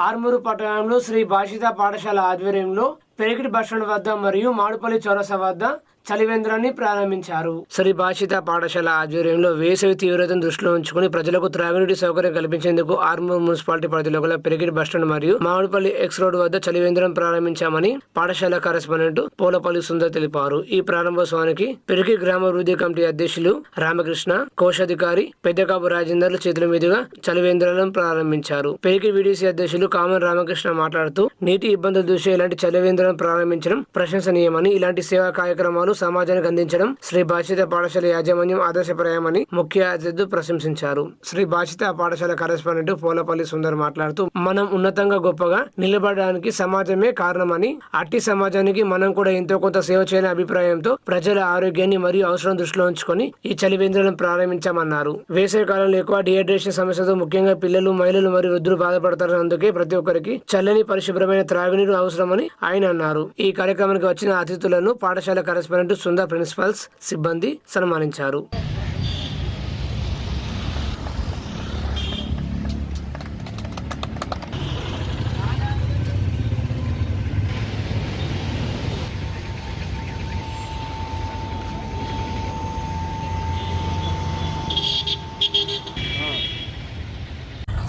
ఆర్మూరు పట్టణంలో శ్రీ భాషిత పాఠశాల ఆధ్వర్యంలో పెరికిటి బస్టాండ్ వద్ద మరియు మాడుపల్లి చౌరసా వద్ద చలివేంద్రాన్ని ప్రారంభించారు. శ్రీ భాషిత పాఠశాల ఆధ్వర్యంలో వేసవి తీవ్రతను దృష్టిలో ఉంచుకుని ప్రజలకు త్రాగునీటి సౌకర్యం కల్పించేందుకు ఆర్మూరు మున్సిపాలిటీ పరిధిలో గల పెరికిటి బస్టాండ్ మరియు మాడుపల్లి ఎక్స్ రోడ్ వద్ద చలివేంద్రం ప్రారంభించామని పాఠశాల కరెస్పాండెంట్ పోలపల్లి సుందర్ తెలిపారు. ఈ ప్రారంభోత్సవానికి పెరికిటి గ్రామాభివృద్ధి కమిటీ అధ్యక్షులు రామకృష్ణ, కోశాధికారి పెద్దకాపు రాజేందర్ల చేతుల మీదుగా చలివేంద్రాలను ప్రారంభించారు. పెరికిటి విడిసి అధ్యక్షులు కామన్ రామకృష్ణ మాట్లాడుతూ నీటి ఇబ్బందుల దృష్ట్యా ఇలాంటి చలివేంద్రం ప్రారంభించడం ప్రశంసనీయమని, ఇలాంటి సేవా కార్యక్రమాలు సమాజానికి అందించడం శ్రీ భాషిత పాఠశాల యాజమాన్యం ఆదర్శప్రాయమని ముఖ్య అతిథులు ప్రశంసించారు. శ్రీ భాషిత పాఠశాల కరెస్పాండెంట్ పోలపల్లి సుందర్ మాట్లాడుతూ మనం ఉన్నతంగా గొప్పగా నిలబడడానికి సమాజమే కారణమని, అట్టి సమాజానికి మనం కూడా ఎంతో కొంత సేవ చేయాలనే అభిప్రాయంతో ప్రజల ఆరోగ్యాన్ని మరియు అవసరం దృష్టిలో ఉంచుకొని ఈ చలివేంద్రాలను ప్రారంభించామన్నారు. వేసవి కాలంలో ఎక్కువ డిహైడ్రేషన్ సమస్యతో ముఖ్యంగా పిల్లలు, మహిళలు మరియు వృద్ధులు బాధపడతారు. అందుకే ప్రతి ఒక్కరికి చల్లని పరిశుభ్రమైన త్రాగునీరు అవసరమని ఆయన అన్నారు. ఈ కార్యక్రమానికి వచ్చిన అతిథులను పాఠశాల కరెస్పాండెంట్ సుందర్, ప్రిన్సిపల్స్, సిబ్బంది సన్మానించారు.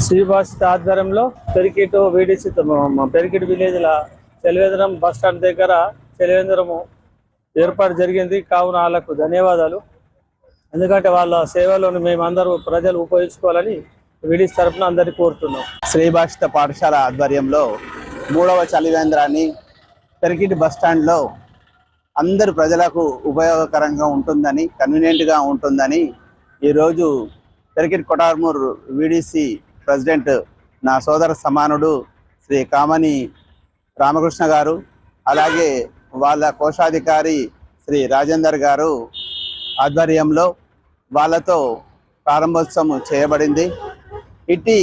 శ్రీ భాషిత ఆధ్వర్యంలో పెరికిటి వీడిసి పెరికిటి విలేజ్ చలివేంద్రం బస్ స్టాండ్ దగ్గర చలివేంద్రము ఏర్పాటు జరిగింది. కావున వాళ్ళకు ధన్యవాదాలు. ఎందుకంటే వాళ్ళ సేవలను మేమందరూ ప్రజలు ఉపయోగించుకోవాలని వీడిసి తరఫున అందరినీ కోరుతున్నాం. శ్రీ భాషిత పాఠశాల ఆధ్వర్యంలో 3వ చలివేంద్రాన్ని పెరికిటి బస్ స్టాండ్లో అందరు ప్రజలకు ఉపయోగకరంగా ఉంటుందని, కన్వీనియంట్గా ఉంటుందని ఈరోజు పెరికిటి కొటార్మూర్ వీడిసి ప్రెసిడెంట్ నా సోదర సమానుడు శ్రీ కామని రామకృష్ణ గారు, అలాగే వాళ్ళ కోశాధికారి శ్రీ రాజేందర్ గారు ఆధ్వర్యంలో వాళ్ళతో ప్రారంభోత్సవం చేయబడింది. ఇట్టి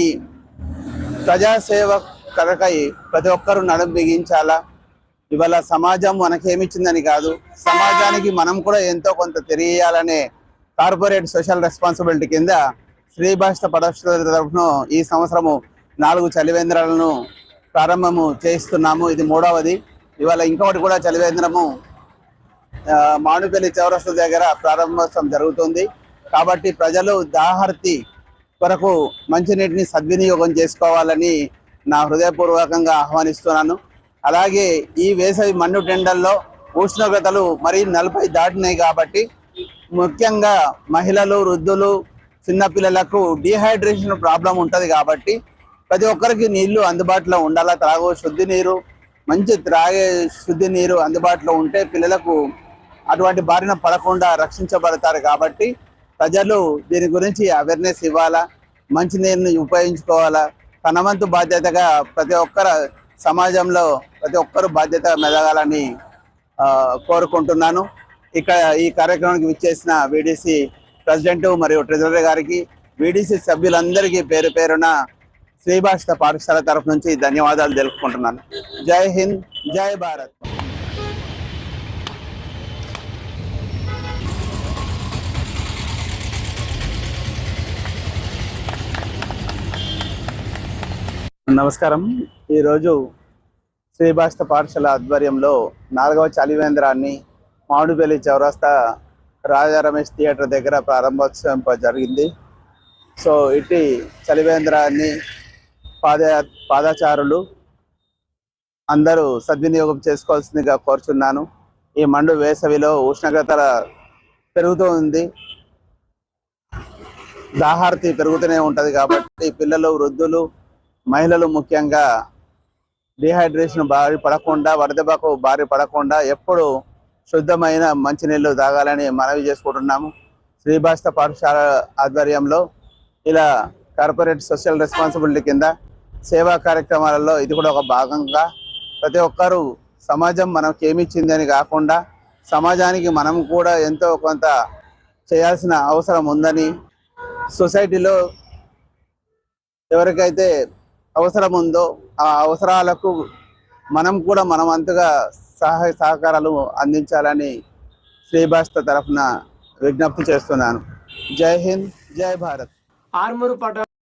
ప్రజాసేవ కొరకై ప్రతి ఒక్కరూ నడుం బిగించాలా. ఇవాళ సమాజం మనకేమిచ్చిందని కాదు, సమాజానికి మనం కూడా ఎంతో కొంత తెలియాలనే కార్పొరేట్ సోషల్ రెస్పాన్సిబిలిటీ కింద శ్రీ భాషిత పాఠశాల తరఫున ఈ సంవత్సరము 4 చలివేంద్రాలను ప్రారంభము చేయిస్తున్నాము. ఇది 3వది. ఇవాళ ఇంకొకటి కూడా చలివేంద్రము మాడుపల్లి చౌరస్తా దగ్గర ప్రారంభోత్సవం జరుగుతుంది. కాబట్టి ప్రజలు దాహార్తి కొరకు మంచినీటిని సద్వినియోగం చేసుకోవాలని నా హృదయపూర్వకంగా ఆహ్వానిస్తున్నాను. అలాగే ఈ వేసవి మన్ను టెండల్లో ఉష్ణోగ్రతలు మరీ 40 దాటినాయి కాబట్టి ముఖ్యంగా మహిళలు, వృద్ధులు, చిన్నపిల్లలకు డిహైడ్రేషన్ ప్రాబ్లం ఉంటుంది. కాబట్టి ప్రతి ఒక్కరికి నీళ్లు అందుబాటులో ఉండాలా. శుద్ధి నీరు, మంచి త్రాగే శుద్ధి నీరు అందుబాటులో ఉంటే పిల్లలకు అటువంటి బారిన పడకుండా రక్షించబడతారు. కాబట్టి ప్రజలు దీని గురించి అవేర్నెస్ ఇవ్వాలా, మంచినీరుని ఉపయోగించుకోవాలా. తన వంతు బాధ్యతగా ప్రతి ఒక్కరు సమాజంలో ప్రతి ఒక్కరు బాధ్యత మెదగాలని కోరుకుంటున్నాను. ఇక్కడ ఈ కార్యక్రమానికి విచ్చేసిన వీడిసి ప్రెసిడెంట్ మరియు ట్రెజరర్ గారికి, వీడిసి సభ్యులందరికీ పేరు పేరున శ్రీ భాషిత పాఠశాల తరఫు నుంచి ధన్యవాదాలు తెలుపుకుంటున్నాను. జై హింద్, జై భారత్. నమస్కారం. ఈరోజు శ్రీ భాషిత పాఠశాల ఆధ్వర్యంలో 4వ చలివేంద్రాన్ని మాడుపల్లి చౌరస్తా రాజా రమేష్ థియేటర్ దగ్గర ప్రారంభోత్సవం జరిగింది. సో ఇటు చలివేంద్రాన్ని పాదచారులు అందరూ సద్వినియోగం చేసుకోవాల్సిందిగా కోరుచున్నాను. ఈ మండు వేసవిలో ఉష్ణోగ్రత పెరుగుతూ ఉంది, దాహార్తి పెరుగుతూనే ఉంటుంది. కాబట్టి పిల్లలు, వృద్ధులు, మహిళలు ముఖ్యంగా డిహైడ్రేషన్ బారి పడకుండా, వడదెబ్బకు బారి పడకుండా ఎప్పుడు శుద్ధమైన మంచినీళ్ళు తాగాలని మనవి చేసుకుంటున్నాము. శ్రీ భాషిత పాఠశాల ఆధ్వర్యంలో ఇలా కార్పొరేట్ సోషల్ రెస్పాన్సిబిలిటీ కింద సేవా కార్యక్రమాలలో ఇది కూడా ఒక భాగంగా ప్రతి ఒక్కరూ సమాజం మనకు ఏమిచ్చిందని కాకుండా సమాజానికి మనం కూడా ఎంతో కొంత చేయాల్సిన అవసరం ఉందని, సొసైటీలో ఎవరికైతే అవసరం ఉందో ఆ అవసరాలకు మనం కూడా మనమంతగా సహాయ సహకారాలు అందించాలని శ్రీ భాషిత తరఫున విజ్ఞప్తి చేస్తున్నాను. జై హింద్, జై భారత్. ఆర్మూరు పట్టణ